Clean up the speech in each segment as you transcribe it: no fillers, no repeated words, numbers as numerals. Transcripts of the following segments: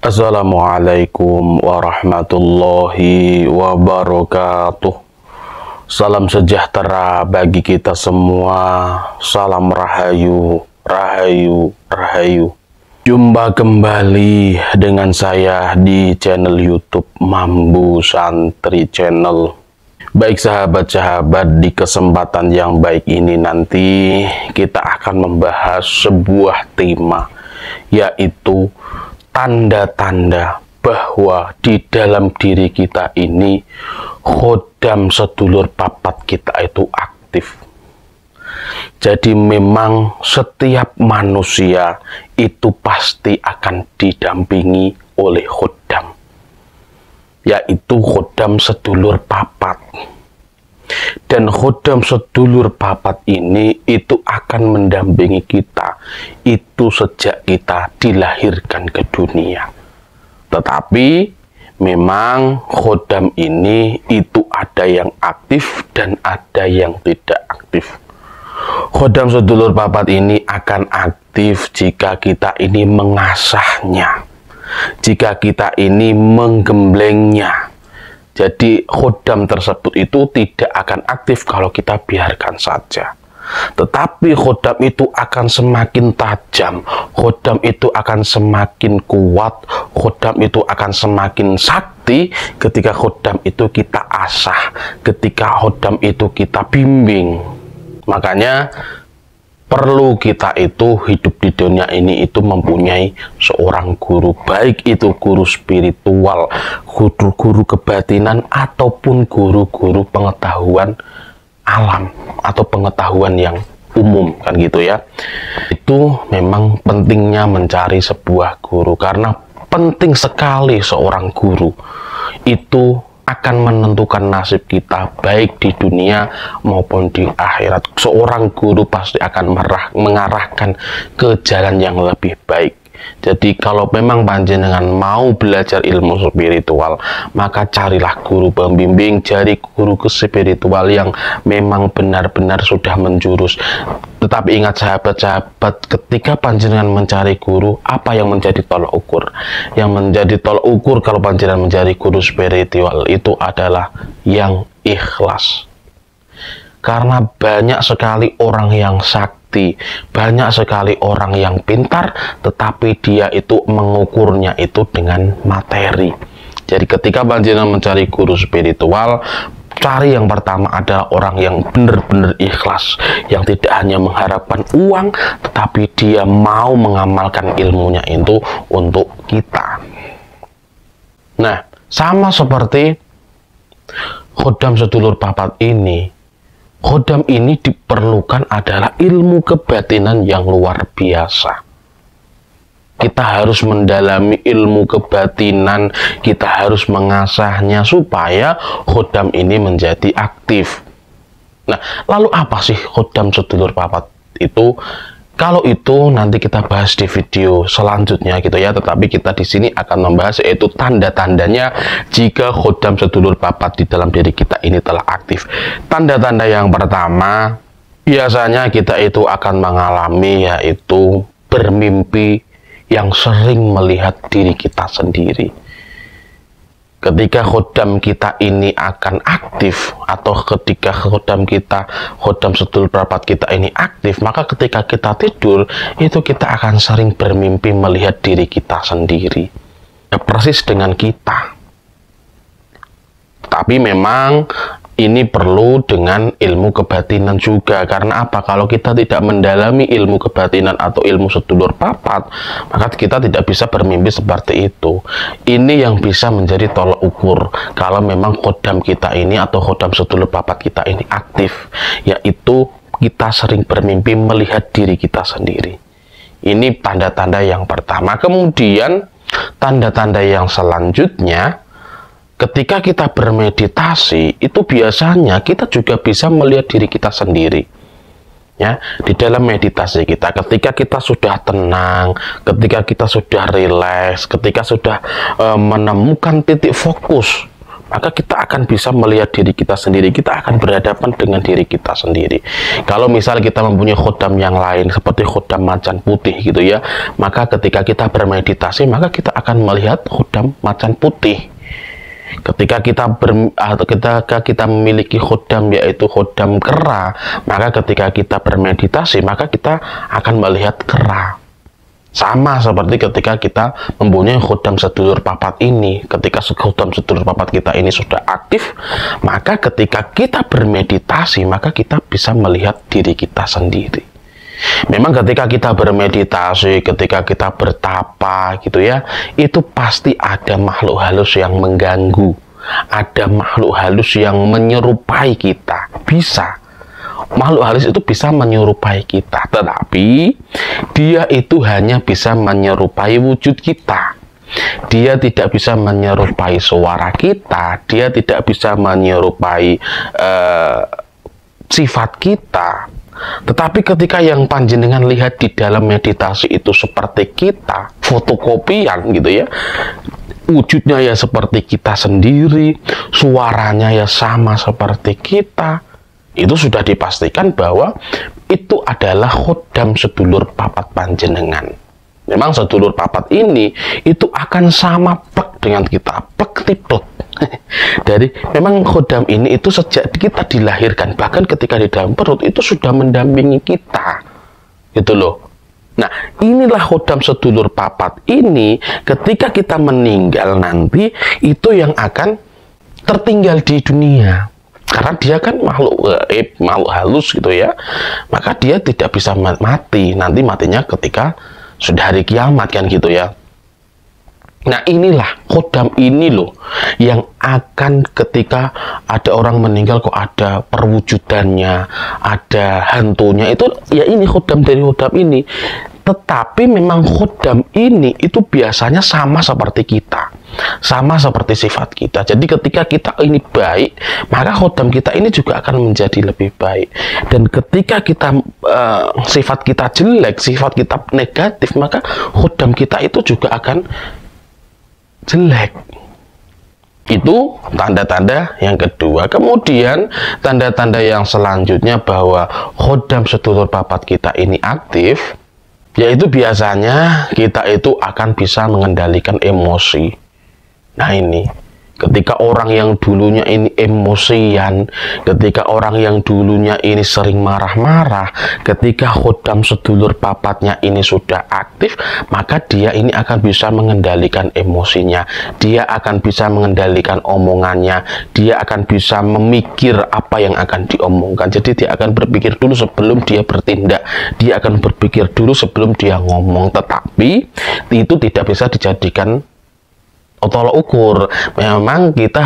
Assalamualaikum warahmatullahi wabarakatuh. Salam sejahtera bagi kita semua. Salam rahayu, rahayu, rahayu. Jumpa kembali dengan saya di channel YouTube Mambu Santri Channel. Baik sahabat-sahabat, di kesempatan yang baik ini nanti kita akan membahas sebuah tema, yaitu tanda-tanda bahwa di dalam diri kita ini khodam sedulur papat kita itu aktif. Jadi memang setiap manusia itu pasti akan didampingi oleh khodam, yaitu khodam sedulur papat. Dan khodam sedulur papat ini itu akan mendampingi kita itu sejak kita dilahirkan ke dunia. Tetapi memang khodam ini itu ada yang aktif dan ada yang tidak aktif. Khodam sedulur papat ini akan aktif jika kita ini mengasahnya, jika kita ini menggemblengnya. Jadi khodam tersebut itu tidak akan aktif kalau kita biarkan saja. Tetapi khodam itu akan semakin tajam, khodam itu akan semakin kuat, khodam itu akan semakin sakti ketika khodam itu kita asah, ketika khodam itu kita bimbing. Makanya perlu kita itu hidup di dunia ini itu mempunyai seorang guru, baik itu guru spiritual, guru kebatinan, ataupun guru-guru pengetahuan alam atau pengetahuan yang umum, kan gitu ya. Itu memang pentingnya mencari sebuah guru, karena penting sekali seorang guru itu akan menentukan nasib kita baik di dunia maupun di akhirat. Seorang guru pasti akan mengarahkan ke jalan yang lebih baik. Jadi kalau memang panjenengan mau belajar ilmu spiritual, maka carilah guru pembimbing, cari guru spiritual yang memang benar-benar sudah menjurus. Tetapi ingat sahabat-sahabat, ketika panjenengan mencari guru, apa yang menjadi tolak ukur? Yang menjadi tolak ukur kalau panjenengan mencari guru spiritual itu adalah yang ikhlas. Karena banyak sekali orang yang sakti, banyak sekali orang yang pintar, tetapi dia itu mengukurnya itu dengan materi. Jadi ketika panjenengan mencari guru spiritual, cari yang pertama adalah orang yang benar-benar ikhlas, yang tidak hanya mengharapkan uang, tetapi dia mau mengamalkan ilmunya itu untuk kita. Nah, sama seperti khodam sedulur papat ini, khodam ini diperlukan adalah ilmu kebatinan yang luar biasa. Kita harus mendalami ilmu kebatinan, kita harus mengasahnya supaya khodam ini menjadi aktif. Nah, lalu apa sih khodam sedulur papat itu? Kalau itu nanti kita bahas di video selanjutnya gitu ya. Tetapi kita di sini akan membahas yaitu tanda-tandanya jika khodam sedulur papat di dalam diri kita ini telah aktif. Tanda-tanda yang pertama, biasanya kita itu akan mengalami yaitu bermimpi yang sering melihat diri kita sendiri. Ketika khodam kita ini akan aktif, atau ketika khodam sedulur papat kita ini aktif, maka ketika kita tidur itu kita akan sering bermimpi melihat diri kita sendiri, ya, persis dengan kita. Tapi memang ini perlu dengan ilmu kebatinan juga. Karena apa? Kalau kita tidak mendalami ilmu kebatinan atau ilmu sedulur papat, maka kita tidak bisa bermimpi seperti itu. Ini yang bisa menjadi tolak ukur kalau memang khodam kita ini atau khodam sedulur papat kita ini aktif, yaitu kita sering bermimpi melihat diri kita sendiri. Ini tanda-tanda yang pertama. Kemudian tanda-tanda yang selanjutnya, ketika kita bermeditasi, itu biasanya kita juga bisa melihat diri kita sendiri. Ya, di dalam meditasi kita, ketika kita sudah tenang, ketika kita sudah rileks, ketika sudah menemukan titik fokus maka kita akan bisa melihat diri kita sendiri, kita akan berhadapan dengan diri kita sendiri. Kalau misal kita mempunyai khodam yang lain, seperti khodam macan putih gitu ya, maka ketika kita bermeditasi, maka kita akan melihat khodam macan putih. Ketika kita memiliki khodam, yaitu khodam kera, maka ketika kita bermeditasi, maka kita akan melihat kera. Sama seperti ketika kita mempunyai khodam sedulur papat ini. Ketika khodam sedulur papat kita ini sudah aktif, maka ketika kita bermeditasi, maka kita bisa melihat diri kita sendiri. Memang ketika kita bermeditasi, ketika kita bertapa gitu ya, itu pasti ada makhluk halus yang mengganggu, ada makhluk halus yang menyerupai kita. Bisa, makhluk halus itu bisa menyerupai kita, tetapi dia itu hanya bisa menyerupai wujud kita. Dia tidak bisa menyerupai suara kita, dia tidak bisa menyerupai sifat kita. Tetapi ketika yang panjenengan lihat di dalam meditasi itu seperti kita, fotokopian gitu ya, wujudnya ya seperti kita sendiri, suaranya ya sama seperti kita, itu sudah dipastikan bahwa itu adalah khodam sedulur papat panjenengan. Memang sedulur papat ini itu akan sama plek dengan kita, plek tipet. Dari memang khodam ini itu sejak kita dilahirkan, bahkan ketika di dalam perut itu sudah mendampingi kita, gitu loh. Nah, inilah khodam sedulur papat ini, ketika kita meninggal nanti, itu yang akan tertinggal di dunia. Karena dia kan makhluk gaib, makhluk halus gitu ya. Maka dia tidak bisa mati, nanti matinya ketika sudah hari kiamat kan gitu ya. Nah, inilah khodam ini loh yang akan ketika ada orang meninggal kok ada perwujudannya, ada hantunya, itu ya ini khodam dari khodam ini. Tetapi memang khodam ini itu biasanya sama seperti kita, sama seperti sifat kita. Jadi ketika kita ini baik, maka khodam kita ini juga akan menjadi lebih baik. Dan ketika kita sifat kita jelek, sifat kita negatif, maka khodam kita itu juga akan jelek. Itu tanda-tanda yang kedua. Kemudian tanda-tanda yang selanjutnya bahwa khodam sedulur papat kita ini aktif, yaitu biasanya kita itu akan bisa mengendalikan emosi. Nah ini, ketika orang yang dulunya ini emosian, ketika orang yang dulunya ini sering marah-marah, ketika khodam sedulur papatnya ini sudah aktif, maka dia ini akan bisa mengendalikan emosinya, dia akan bisa mengendalikan omongannya, dia akan bisa memikir apa yang akan diomongkan. Jadi dia akan berpikir dulu sebelum dia bertindak, dia akan berpikir dulu sebelum dia ngomong. Tetapi itu tidak bisa dijadikan tolak ukur. Memang kita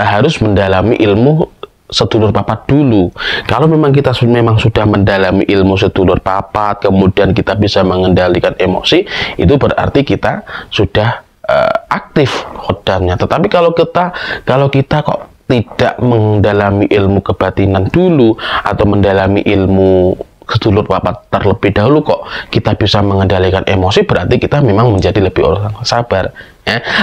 harus mendalami ilmu sedulur papat dulu. Kalau memang kita memang sudah mendalami ilmu sedulur papat, kemudian kita bisa mengendalikan emosi, itu berarti kita sudah aktif khodamnya. Tetapi kalau kita kok tidak mendalami ilmu kebatinan dulu, atau mendalami ilmu sedulur papat terlebih dahulu, kok kita bisa mengendalikan emosi, berarti kita memang menjadi lebih orang sabar.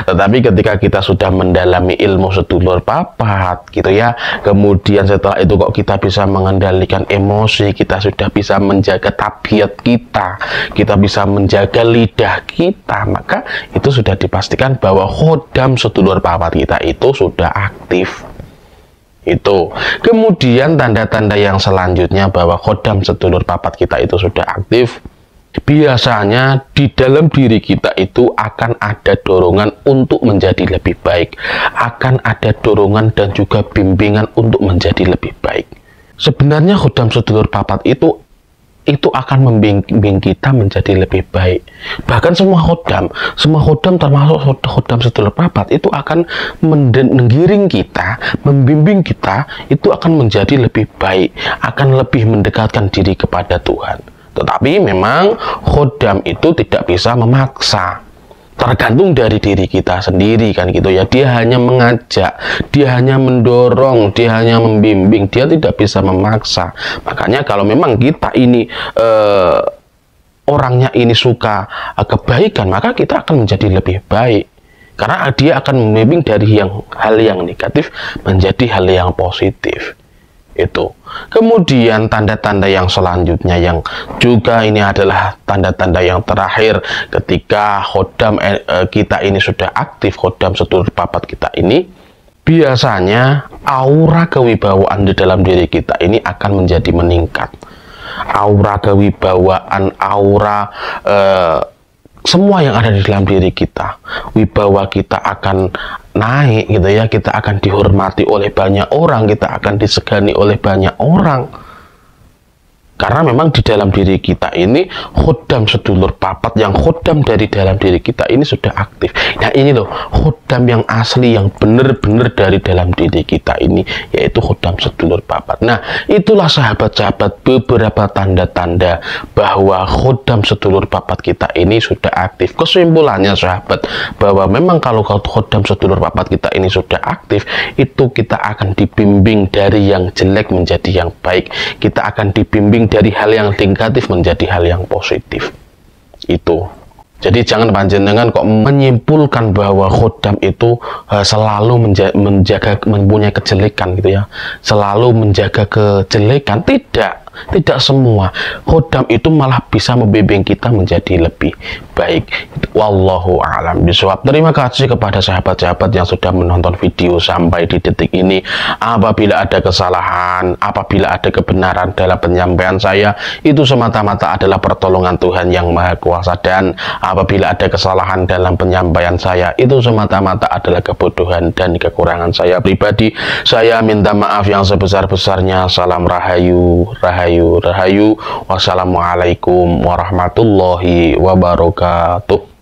Tetapi ketika kita sudah mendalami ilmu sedulur papat gitu ya, kemudian setelah itu kok kita bisa mengendalikan emosi, kita sudah bisa menjaga tabiat kita bisa menjaga lidah kita, maka itu sudah dipastikan bahwa khodam sedulur papat kita itu sudah aktif. Itu. Kemudian tanda-tanda yang selanjutnya bahwa khodam sedulur papat kita itu sudah aktif, biasanya di dalam diri kita itu akan ada dorongan untuk menjadi lebih baik, akan ada dorongan dan juga bimbingan untuk menjadi lebih baik. Sebenarnya khodam sedulur papat itu akan membimbing kita menjadi lebih baik. Bahkan semua khodam termasuk khodam sedulur papat itu akan menggiring kita, membimbing kita, itu akan menjadi lebih baik, akan lebih mendekatkan diri kepada Tuhan. Tetapi memang khodam itu tidak bisa memaksa. Tergantung dari diri kita sendiri kan gitu ya. Dia hanya mengajak, dia hanya mendorong, dia hanya membimbing, dia tidak bisa memaksa. Makanya kalau memang kita ini orangnya ini suka kebaikan, maka kita akan menjadi lebih baik Karena dia akan membimbing dari hal yang negatif menjadi hal yang positif. Itu. Kemudian tanda-tanda yang selanjutnya yang juga ini adalah tanda-tanda yang terakhir ketika khodam kita ini sudah aktif, khodam sedulur papat kita ini, biasanya aura kewibawaan di dalam diri kita ini akan menjadi meningkat. Aura kewibawaan, aura semua yang ada di dalam diri kita, wibawa kita akan naik gitu ya, kita akan dihormati oleh banyak orang, kita akan disegani oleh banyak orang. Karena memang di dalam diri kita ini khodam sedulur papat, yang khodam dari dalam diri kita ini sudah aktif. Nah ini loh khodam yang asli, yang benar-benar dari dalam diri kita ini, yaitu khodam sedulur papat. Nah itulah sahabat-sahabat beberapa tanda-tanda bahwa khodam sedulur papat kita ini sudah aktif. Kesimpulannya sahabat, bahwa memang kalau khodam sedulur papat kita ini sudah aktif, itu kita akan dibimbing dari yang jelek menjadi yang baik. Kita akan dibimbing dari hal yang negatif menjadi hal yang positif. Itu. Jadi jangan panjenengan kok menyimpulkan bahwa khodam itu selalu menjaga mempunyai kejelekan gitu ya. Selalu menjaga kejelekan. Tidak semua. Khodam itu malah bisa membimbing kita menjadi lebih baik. Wallahu a'lam bishawab. Terima kasih kepada sahabat-sahabat yang sudah menonton video sampai di detik ini. Apabila ada kesalahan, apabila ada kebenaran dalam penyampaian saya, itu semata-mata adalah pertolongan Tuhan yang Maha Kuasa. Dan apabila ada kesalahan dalam penyampaian saya, itu semata-mata adalah kebodohan dan kekurangan saya pribadi. Saya minta maaf yang sebesar-besarnya. Salam rahayu, rahayu, rahayu. Wassalamualaikum warahmatullahi wabarakatuh.